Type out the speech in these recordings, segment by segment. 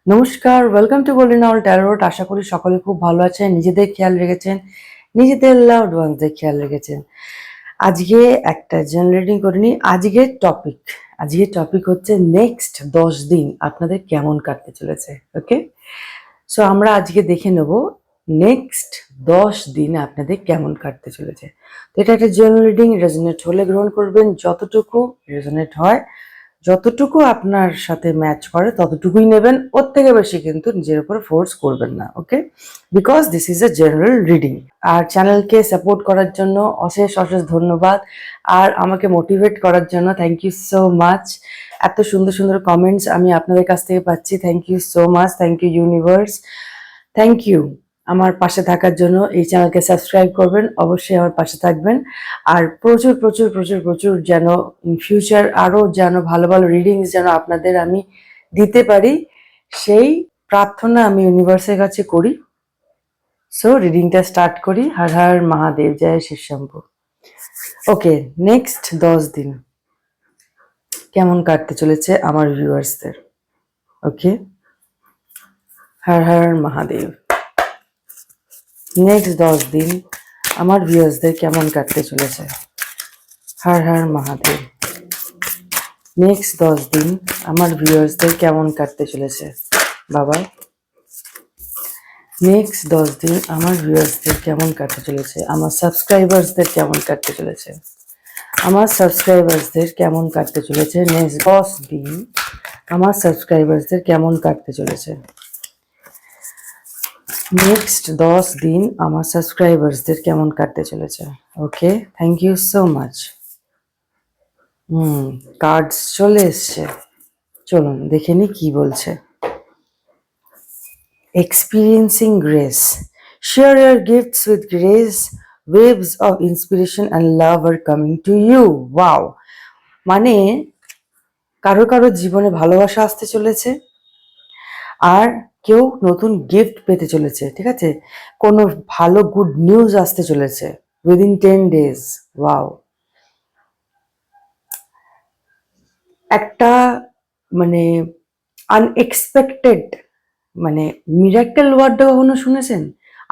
নমস্কার, welcome to golden hour tarot. আশা করি সকলে খুব ভালো আছেন, নিজেদের খেয়াল রেখেছেন, নিজেদের লাভড ওয়ান্সদের খেয়াল রেখেছেন। আজকে একটা জেনারেল রিডিং করে নিই। আজকের টপিক হচ্ছে নেক্সট 10 দিন আপনাদের কেমন কাটতে চলেছে। ওকে, সো আমরা আজকে দেখে নেব নেক্সট 10 দিন আপনাদের কেমন কাটতে চলেছে। তো এটা একটা জেনারেল রিডিং, রেজোনেট হলে গ্রহণ করবেন, যতটুকু রেজোনেট হয়, যতটুকু আপনার সাথে ম্যাচ করে ততটুকুই নেবেন, ওর থেকে বেশি কিন্তু নিজের উপর ফোর্স করবেন না। Okay, because this is a general reading. আর চ্যানেলকে সাপোর্ট করার জন্য অশেষ অশেষ ধন্যবাদ, আর আমাকে মোটিভেট করার জন্য থ্যাংক ইউ সো মাচ। এত সুন্দর সুন্দর কমেন্টস আমি আপনাদের কাছ থেকে পাচ্ছি, thank you so much, thank you universe, thank you আমার পাশে থাকার জন্য। এই চ্যানেলকে সাবস্ক্রাইব করবেন, অবশ্যই আমার পাশে থাকবেন, আর প্রচুর প্রচুর প্রচুর প্রচুর যেন ইন ফিউচার আরও যেন ভালো ভালো রিডিংস যেন আপনাদের আমি দিতে পারি, সেই প্রার্থনা আমি ইউনিভার্সের কাছে করি। সো রিডিংটা স্টার্ট করি। হর হর মহাদেব, জয় শিব শম্ভু। ওকে, নেক্সট 10 দিন কেমন কাটতে চলেছে আমার ভিউয়ার্সদের। ওকে, হর হর মহাদেব। নেক্সট 10 দিন আমার ভিউয়ার্সদের কেমন কাটতে চলেছে। হর হর মহাদেব। নেক্সট 10 দিন আমার ভিউয়ার্সদের কেমন কাটতে চলেছে বাবা। নেক্সট 10 দিন আমার ভিউয়ার্সদের কেমন কাটতে চলেছে, আমার সাবস্ক্রাইবার্সদের কেমন কাটতে চলেছে, আমার সাবস্ক্রাইবার্সদের কেমন কাটতে চলেছে। নেক্সট 10 দিন আমার সাবস্ক্রাইবার্সদের কেমন কাটতে চলেছে। নেক্সট 10 দিন আমার সাবস্ক্রাইবার্সদের কেমন কাটতে চলেছে। Okay, thank you so much. Cards চলে এসছে, চলুন দেখে নি কি বলছে। Experiencing grace, share your gifts with grace, waves of inspiration and love are coming to you. Wow, মানে কারো কারো জীবনে ভালোবাসা আসতে চলেছে, আর কেউ নতুন গিফট পেতে চলেছে। ঠিক আছে, কোনো ভালো গুড নিউজ আসতে চলেছে উইদিন 10 days। ওয়াও, একটা মানে আনএক্সপেক্টেড, মানে মিরাকেল ওয়ার্ডটা কখনো শুনেছেন?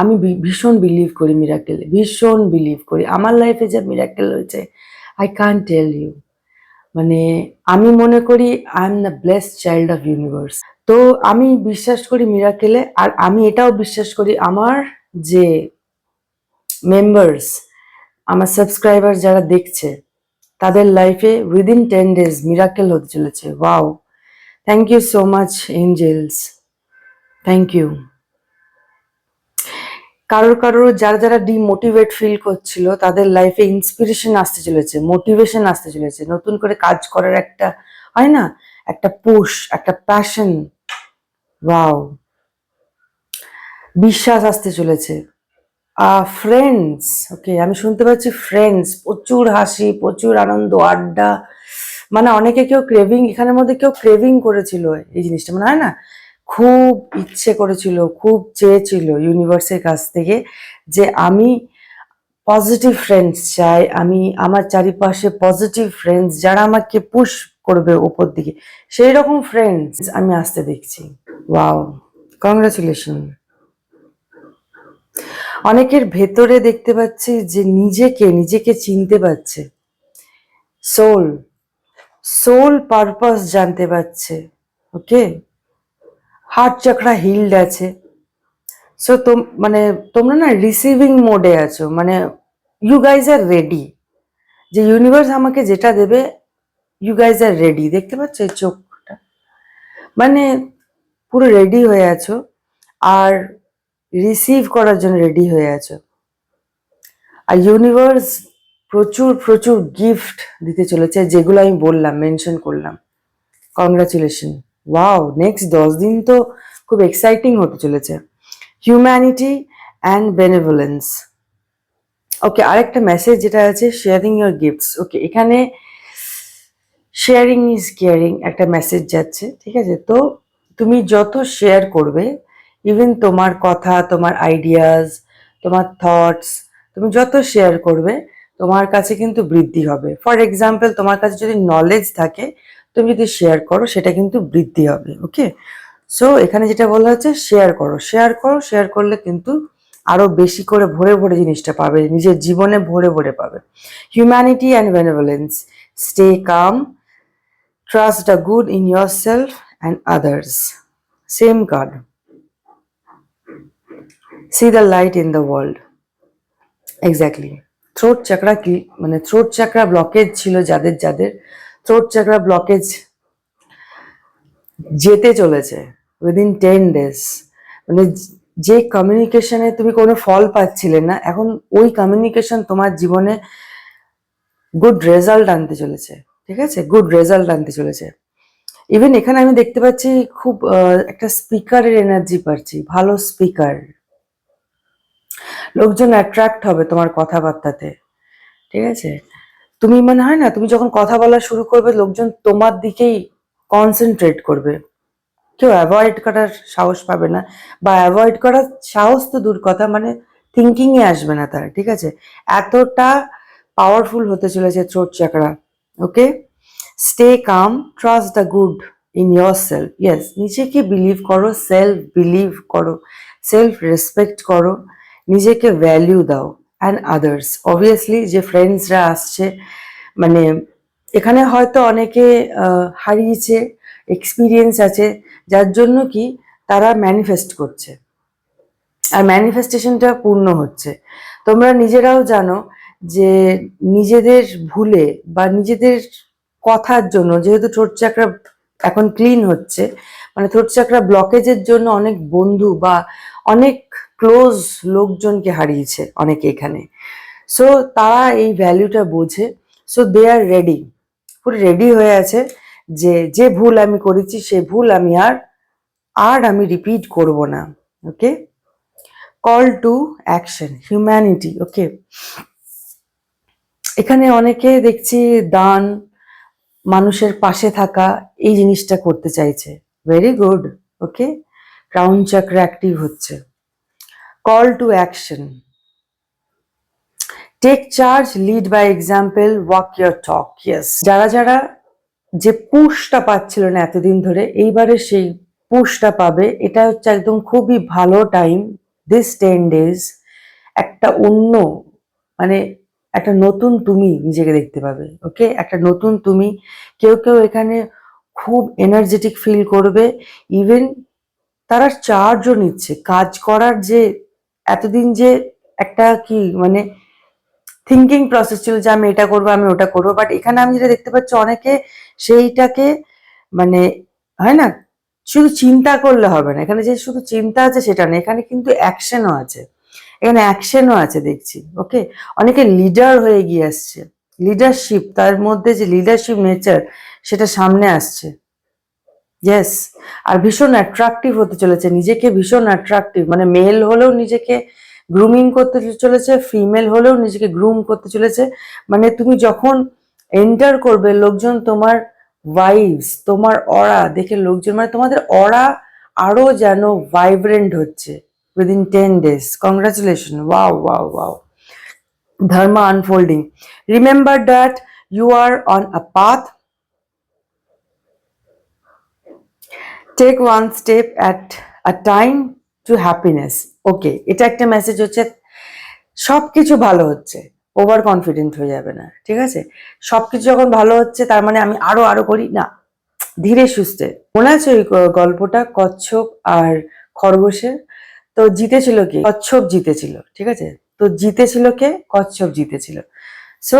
আমি ভীষণ বিলিভ করি মিরাকেলে, ভীষণ বিলিভ করি। আমার লাইফে যে মিরাকেল হয়েছে, আই কান্ট টেল ইউ। মানে আমি মনে করি I am the blessed child of universe. তো আমি বিশ্বাস করি মিরাকেলে, আর আমি এটাও বিশ্বাস করি আমার যে মেম্বার্স, আমার সাবস্ক্রাইবার যারা দেখছে, তাদের লাইফে উইদিন 10 days মিরাকেল হতে চলেছে। Wow, thank you so much angels, thank you. কারোর কারোর যারা যারা ডিমোটিভেট ফিল করছিল, তাদের লাইফে ইন্সপিরেশন আসতে চলেছে, মোটিভেশন আসতে চলেছে, নতুন করে কাজ করার একটা হয় না, একটা পুশ, একটা প্যাশন। ওয়াও, বিশ্বাস আসতে চলেছে। ফ্রেন্ডস, ওকে আমি শুনতে পাচ্ছি ফ্রেন্ডস, প্রচুর হাসি, প্রচুর আনন্দ, আড্ডা। মানে অনেকে কেউ ক্রেভিং, এখানের মধ্যে কেউ ক্রেভিং করেছিল এই জিনিসটা, মানে হয় না, খুব ইচ্ছে করেছিল, খুব চেয়েছিল ইউনিভার্সের কাছ থেকে যে আমি পজিটিভ ফ্রেন্ডস চাই, আমি আমার চারিপাশে পজিটিভ ফ্রেন্ডস যারা আমাকে পুশ করবে উপর দিকে, সেই রকম ফ্রেন্ডস আমি আসতে দেখছি। Wow, congratulation. অনেকের ভেতরে দেখতে পাচ্ছি যে নিজেকে নিজেকে চিনতে পারছে, সোল সোল পারপাস জানতে পারছে। ওকে, হার্ট চক্রা হিল্ড আছে। সো মানে তোমরা না রিসিভিং মোডে আছো, মানে ইউ গাইজ আর রেডি, যে ইউনিভার্স আমাকে যেটা দেবে ইউ গাইজ আর রেডি। দেখতে পাচ্ছ এই চোখটা, মানে পুরো রেডি হয়ে আছো, আর রিসিভ করার জন্য রেডি হয়ে আছো। আর ইউনিভার্স প্রচুর প্রচুর গিফট দিতে চলেছে, যেগুলো আমি বললাম, মেনশন করলাম। কংগ্রাচুলেশন। ওয়াও, নেক্সট 10 দিন তো খুব এক্সাইটিং হতে চলেছে। Humanity and বেনেভোলেন্স। ওকে, আরেকটা মেসেজ যেটা আছে, শেয়ারিং ইউর গিফটস। ওকে, এখানে শেয়ারিং ইজ কেয়ারিং একটা মেসেজ যাচ্ছে। ঠিক আছে, তো তুমি যত শেয়ার করবে, ইভেন তোমার কথা, তোমার আইডিয়াস, তোমার থটস, তুমি যত শেয়ার করবে তোমার কাছে কিন্তু বৃদ্ধি হবে। ফর এক্সাম্পল, তোমার কাছে যদি নলেজ থাকে, তুমি যদি শেয়ার করো সেটা কিন্তু বৃদ্ধি হবে। ওকে, সো এখানে যেটা বলা হচ্ছে শেয়ার করো, শেয়ার করো, শেয়ার করলে কিন্তু আরো বেশি করে ভরে ভরে জিনিসটা পাবে, নিজের জীবনে ভরে ভরে পাবে। Humanity and benevolence, stay calm, trust the good in yourself and others. Same card, see the light in the world. Exactly. Throat chakra কি, মানে থ্রোট চাকরা ব্লকেজ ছিল যাদের যাদের, থ্রোট চাকরা ব্লকেজ যেতে চলেছে উইদিন 10 days। মানে যে কমিউনিকেশনে তুমি কোনো ফল পাচ্ছিলে না, এখন ওই কমিউনিকেশন তোমার জীবনে গুড রেজাল্ট আনতে চলেছে। ঠিক আছে, গুড রেজাল্ট আনতে চলেছে। ইভেন এখানে আমি দেখতে পাচ্ছি খুব একটা স্পিকারের এনার্জি পাচ্ছি, ভালো স্পিকার। লোকজন অ্যাট্রাক্ট হবে তোমার কথাবার্তাতে। ঠিক আছে, তুমি মনে হয় না, তুমি যখন কথা বলা শুরু করবে লোকজন তোমার দিকেই কনসেন্ট্রেট করবে, কেউ অ্যাভয়েড করার সাহস পাবে না, বা অ্যাভয়েড করার সাহস তো দূর কথা, মানে থিঙ্কিংয়ে আসবে না তারা। ঠিক আছে, এতটা পাওয়ারফুল হতে চলেছে throat চাকরা। Okay, stay calm, trust the good in your self. Yes, নিজেকে বিলিভ করো, সেলফ বিলিভ করো, সেলফ রেসপেক্ট করো, নিজেকে ভ্যালিউ দাও। অ্যান্ড আদার্স, অবভিয়াসলি যে ফ্রেন্ডসরা আসছে, মানে এখানে হয়তো অনেকে হারিয়েছে, এক্সপিরিয়েন্স আছে, যার জন্য কি তারা ম্যানিফেস্ট করছে, আর ম্যানিফেস্টেশনটা পূর্ণ হচ্ছে। তোমরা নিজেরাও জানো যে নিজেদের ভুলে বা নিজেদের কথার জন্য, যেহেতু থ্রোট চাকরা এখন ক্লিন হচ্ছে, মানে থ্রোট চাকরা ব্লকেজের জন্য অনেক বন্ধু বা অনেক ক্লোজ লোকজনকে হারিয়েছে অনেকে এখানে। সো তারা এই ভ্যালুটা বোঝে, সো দে আর রেডি, পুরো রেডি হয়ে আছে যে যে ভুল আমি করেছি সে ভুল আমি আর আমি রিপিট করব না। ওকে, কল টু অ্যাকশন, হিউম্যানিটি। ওকে, এখানে অনেকে দেখছি দান, মানুষের পাশে থাকা, এই জিনিসটা করতে চাইছে। Very good. Okay, crown chakra active হচ্ছে। Call to action, take charge, lead by example, walk your talk. Yes, যারা যারা যে পুশটা পাচ্ছিল না এতদিন ধরে, এইবারে সেই পুশটা পাবে। এটা হচ্ছে একদম খুবই ভালো টাইম, দিস 10 days। একটা অন্য, মানে একটা নতুন তুমি নিজেকে দেখতে পাবে। ওকে, একটা নতুন তুমি। কেউ কেউ এখানে খুব এনার্জেটিক ফিল করবে, ইভেন তারা চার্জও নিচ্ছে কাজ করার, যে এতদিন যে একটা কি মানে থিঙ্কিং প্রসেস ছিল যে আমি এটা করবো, আমি ওটা করবো, বাট এখানে আমি যেটা দেখতে পাচ্ছি অনেকে সেইটাকে, মানে হয় না, শুধু চিন্তা করলে হবে না, এখানে যে শুধু চিন্তা আছে সেটা না, এখানে কিন্তু অ্যাকশনও আছে, এখানে অ্যাকশনও আছে দেখছি। ওকে, অনেকে লিডার হয়ে গিয়ে আসছে, লিডারশিপ, তার মধ্যে যে লিডারশিপ নেচার সেটা সামনে আসছে। ইয়েস, আর ভীষণ অ্যাট্রাকটিভ হতে চলেছে, নিজেকে ভীষণ অ্যাট্রাকটিভ, মানে মেল হলেও নিজেকে গ্রুমিং করতে চলেছে, ফিমেল হলেও নিজেকে গ্রুম করতে চলেছে। মানে তুমি যখন এন্টার করবে, লোকজন তোমার ভাইবস, তোমার অরা দেখে লোকজন, মানে তোমাদের অরা আরো যেন ভাইব্রেন্ট হচ্ছে within 10 days। Congratulation, wow wow wow. Dharma unfolding. Remember that you are on a path. Take one step at a time to happiness. ওকে, এটা একটা মেসেজ হচ্ছে, সবকিছু ভালো হচ্ছে, ওভার কনফিডেন্ট হয়ে যাবে না। ঠিক আছে, সবকিছু যখন ভালো হচ্ছে তার মানে আমি আরো আরো করি না, ধীরে সুস্থে। মনে আছে ওই গল্পটা, কচ্ছপ আর খরগোশের? তো জিতেছিল কে? কচ্ছপ জিতেছিল। ঠিক আছে, তো জিতেছিল কে? কচ্ছপ জিতেছিল। সো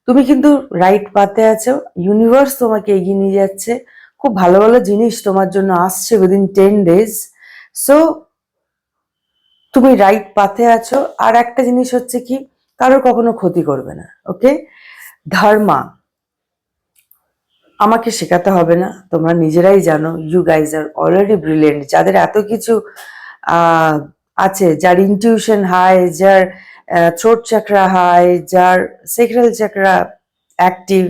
তুমি কিন্তু রাইট পাথে আছো, ইউনিভার্স তোমাকে এগিয়ে নিয়ে যাচ্ছে, খুব ভালো ভালো জিনিস তোমার জন্য আসছে উইদিন 10 days। সো তুমি রাইট পাথে আছো। আর একটা জিনিস হচ্ছে কি, কারোর কখনো ক্ষতি করবে না। ওকে, ধর্মা আমাকে শেখাতে হবে না, তোমরা নিজেরাই জানো, you guys are already brilliant. যাদের এত কিছু আহ আছে, যার ইনটিউশন হাই, যার থ্রোট চাকরা হাই, যার সেক্রাল চাকরা অ্যাক্টিভ,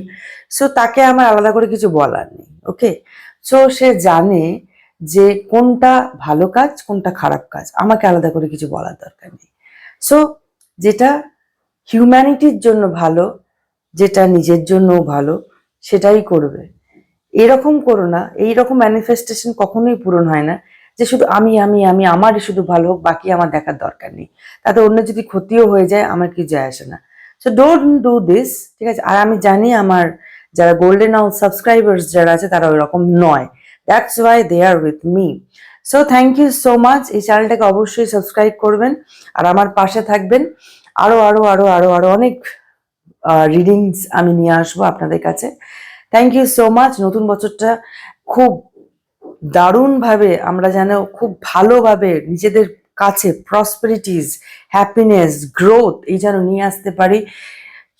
সো তাকে আমার আলাদা করে কিছু বলার নেই। ওকে, সো সে জানে যে কোনটা ভালো কাজ কোনটা খারাপ কাজ, আমাকে আলাদা করে কিছু বলার দরকার নেই। সো যেটা হিউম্যানিটির জন্য ভালো, যেটা নিজের জন্য ভালো, সেটাই করবে। এরকম করো না, এইরকম ম্যানিফেস্টেশন কখনোই পূরণ হয় না যে শুধু আমি আমি আমি আমারই শুধু ভালো হোক, বাকি আমার দেখার দরকার নেই, তাতে অন্য যদি ক্ষতিও হয়ে যায় আমার কি যায় আসে না। সো ডোন্ট ডু দিস, ঠিক আছে? আর আমি জানি আমার যারা গোল্ডেন আউট সাবস্ক্রাইবার্স যারা আছে তারা ওইরকম নয়, that's why they are with me. So thank you so much. এই চ্যানেলটাকে অবশ্যই সাবস্ক্রাইব করবেন আর আমার পাশে থাকবেন। আরো আরো আরো আরো আরো অনেক রিডিংস আমি নিয়ে আসবো আপনাদের কাছে। Thank you so much. নতুন বছরটা খুব দারুণভাবে আমরা যেন খুব ভালোভাবে নিজেদের কাছে প্রসপেরিটিস, হ্যাপিনেস, গ্রোথ এই যেন নিয়ে আসতে পারি,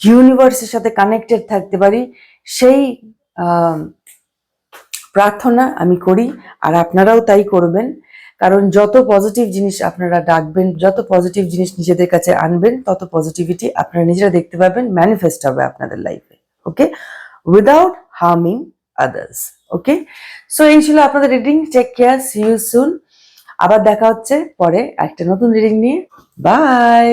ইউনিভার্সের সাথে কানেক্টেড থাকতে পারি, সেই প্রার্থনা আমি করি। আর আপনারাও তাই করবেন, কারণ যত পজিটিভ জিনিস আপনারা ডাকবেন, যত পজিটিভ জিনিস নিজেদের কাছে আনবেন, তত পজিটিভিটি আপনারা নিজেরা দেখতে পাবেন, ম্যানিফেস্ট হবে আপনাদের লাইফে। Okay, without harming others. Okay, so এই ছিল আপনাদের reading. Take care, see you soon. আবার দেখা হচ্ছে পরে একটা নতুন রিডিং নিয়ে। বাই।